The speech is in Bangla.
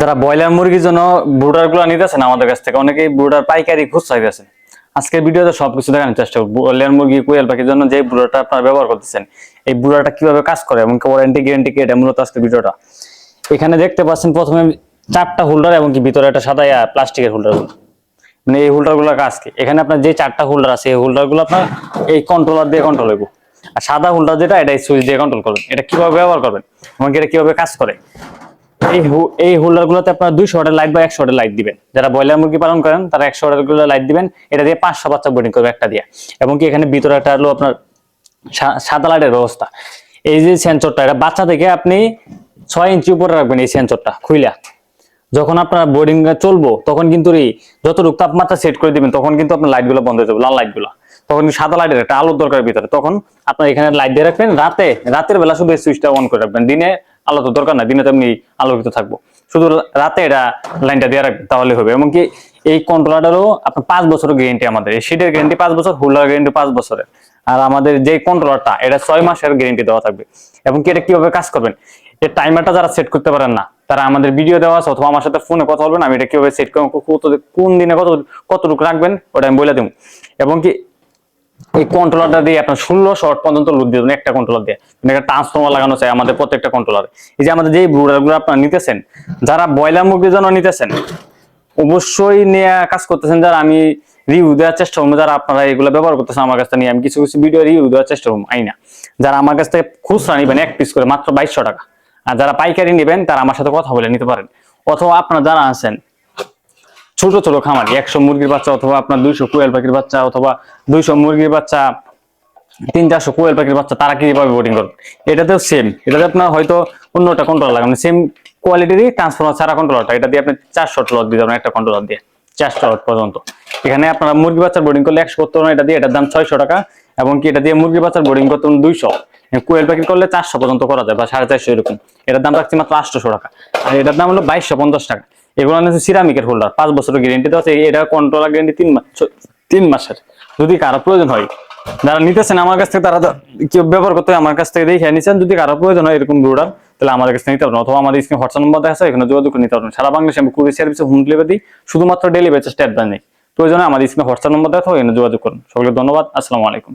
যারা ব্রয়লার মুরগির জন্য ব্রুডার গুলো নিতেছেন আমাদের কাছ থেকে, অনেকেই ব্রুডার পাইকারি খুঁজতেছেন। আজকের ভিডিওতে সবকিছু দেখানোর চেষ্টা করব। ব্রয়লার মুরগি কোয়েল পাখির জন্য যে ব্রুডারটা আপনারা ব্যবহার করতেছেন, এই ব্রুডারটা কিভাবে কাজ করে এবং ওয়ারেন্টি গ্যারান্টি কি, এটা মূলত আজকের ভিডিওটা। এখানে দেখতে পাচ্ছেন প্রথমে 4টা হোল্ডার এবং কি ভিতরে একটা সাদা প্লাস্টিকের হোল্ডার, মানে এই হোল্ডার গুলো কাজ কি, এখানে আপনার যে 4টা হোল্ডার আছে এই হোল্ডার গুলো আপনার এই কন্ট্রোলার দিয়ে কন্ট্রোল হইব। আর সাদা হোল্ডার যেটা, এটা সুইচ দিয়ে কন্ট্রোল করবেন। এটা কিভাবে ব্যবহার করবেন এবং এটা কিভাবে কাজ করে, এই হোল্ডার গুলোতে আপনারা 200 ওয়াটের লাইট বা 100 ওয়াটের লাইট দিবেন। যারা ব্রয়লার মুরগি পালন করেন তারা 100 ওয়াটের লাইট দিবেন। এটা দিয়ে 500 বাচ্চা বোর্ডিং করবে একটা দিয়ে। এবং কি এখানে ভিতরে একটা হলো আপনার সাদা লাইটের ব্যবস্থা। এই যে সেন্সরটা, এটা বাচ্চা থেকে আপনি 6 ইঞ্চি উপরে রাখবেন। এই সেন্সরটা খুইলা যখন আপনার বোর্ডিং চলবো তখন কিন্তু যতটুকু তাপমাত্রা সেট করে দিবেন তখন কিন্তু আপনার লাইট গুলো বন্ধ হয়ে যাবে, লাল লাইট গুলো। তখন সাদা লাইটের একটা আলোর দরকার ভিতরে, তখন আপনার এখানে লাইট দিয়ে রাখবেন। রাতের বেলা শুধু এই সুইচটা অন করে রাখবেন, দিনে আলো তো দরকার না, দিনে তো এমনি আলোকিত থাকবো, শুধু রাতে এটা লাইনটা দিয়ে রাখবেন তাহলে হবে। এবং কি এই কন্ট্রোলারও আপনার 5 বছরের গ্যারেন্টি, আমাদের এই সিটের গ্যারেন্টি 5 বছর, হোল্ডার গ্যারেন্টি 5 বছরের। আর আমাদের যে কন্ট্রোলারটা, এটা 6 মাসের গ্যারেন্টি দেওয়া থাকবে। এবং কি এটা কিভাবে কাজ করবেন, এই টাইমারটা যারা সেট করতে পারেন না তারা আমাদের ভিডিও দেওয়া আছে অথবা আমার সাথে ফোনে কথা বলবেন, আমি এটা কিভাবে সেট করব, কোন দিনে কতটুকু রাখবেন ওটা আমি বলে দেবো। এবং কি এই কন্ট্রোলারটা দিয়ে আপনার 16 শট পর্যন্ত লোড দিয়ে দেবেন একটা কন্ট্রোলার দিয়ে। একটা ট্রান্সফর্মার লাগানো চাই আমাদের প্রত্যেকটা কন্ট্রোলারে। এই যে আমাদের যে ব্রুডার গুলো আপনারা নিতেছেন, যারা ব্রয়লার মুরগির জন্য নিতেছেন অবশ্যই নিয়ে কাজ করতেছেন, যারা আমি রিভিউ দেওয়ার চেষ্টা করবো, যারা আপনারা এগুলো ব্যবহার করতেছেন আমার কাছ থেকে নিয়ে আমি কিছু ভিডিও রিভিউ দেওয়ার চেষ্টা করবো। আইনা যারা আমার কাছ থেকে খুচরা নিবেন এক পিস করে মাত্র 2200 টাকা, আর যারা পাইকারি নেবেন তারা আমার সাথে কথা বলে নিতে পারেন। অথবা আপনারা যারা আছেন ছোট ছোট খামারি, 100 মুরগির বাচ্চা অথবা আপনার 200 কোয়েল পাখির বাচ্চা অথবা 200 মুরগির বাচ্চা, 300-400 কোয়েল পাখির বাচ্চা, তারা কিভাবে বোর্ডিং করবে, এটাতেও সেম। এটাতে আপনার হয়তো অন্যটা কন্ট্রোলার লাগানো, সেম কোয়ালিটিরই ট্রান্সফর্মার ছাড়া কন্ট্রোলারটা, এটা দিয়ে আপনি 400 ওয়াট দিতে পারবেন একটা কন্ট্রোলার দিয়ে, 400 ওয়াট পর্যন্ত। এখানে আপনারা মুরগি বাচ্চার বোর্ডিং করলে 100 করতে পারবেন এটা দিয়ে, এটার দাম 600 টাকা। এবং কি এটা দিয়ে মুরগি বাচ্চার বোর্ডিং করতে 200, কোয়েল পাখি করলে 400 পর্যন্ত করা যায় বা 450 এরকম। এটার দাম রাখছি মাত্র 800 টাকা। আর এটার দাম হলো 2250 টাকা। এগুলো হচ্ছে সিরামিকের হোল্ডার, 5 বছরের গ্যারেন্টি দেওয়া আছে। এটা কন্ট্রোলার গ্যারেন্টি 3 মাসের। যদি কারো প্রয়োজন হয়, যারা নিতেছেন আমার কাছ থেকে তারা কেউ ব্যবহার করতে আমার কাছ থেকে দেখে নিচ্ছেন। যদি কারো প্রয়োজন হয় এরকম ব্রুডার, তাহলে আমাদের কাছে নিতে পারবেন। অথবা আমাদের স্ক্রিনে হোয়াটসঅ্যাপ নাম্বার দেখা আছে, এখানে যোগাযোগ করে নিতে পারবেন। সারা বাংলাদেশে আমি কুরিয়ার সার্ভিসে হোম ডেলিভারি দিই, শুধুমাত্র ডেলিভারি চার্জটা অ্যাডভান্স নেই। প্রয়োজনে আমাদের স্ক্রিনে হোয়াটসঅ্যাপ নাম্বার দেখা হয়, এখানে যোগাযোগ করুন। সকলকে ধন্যবাদ, আসসালামু আলাইকুম।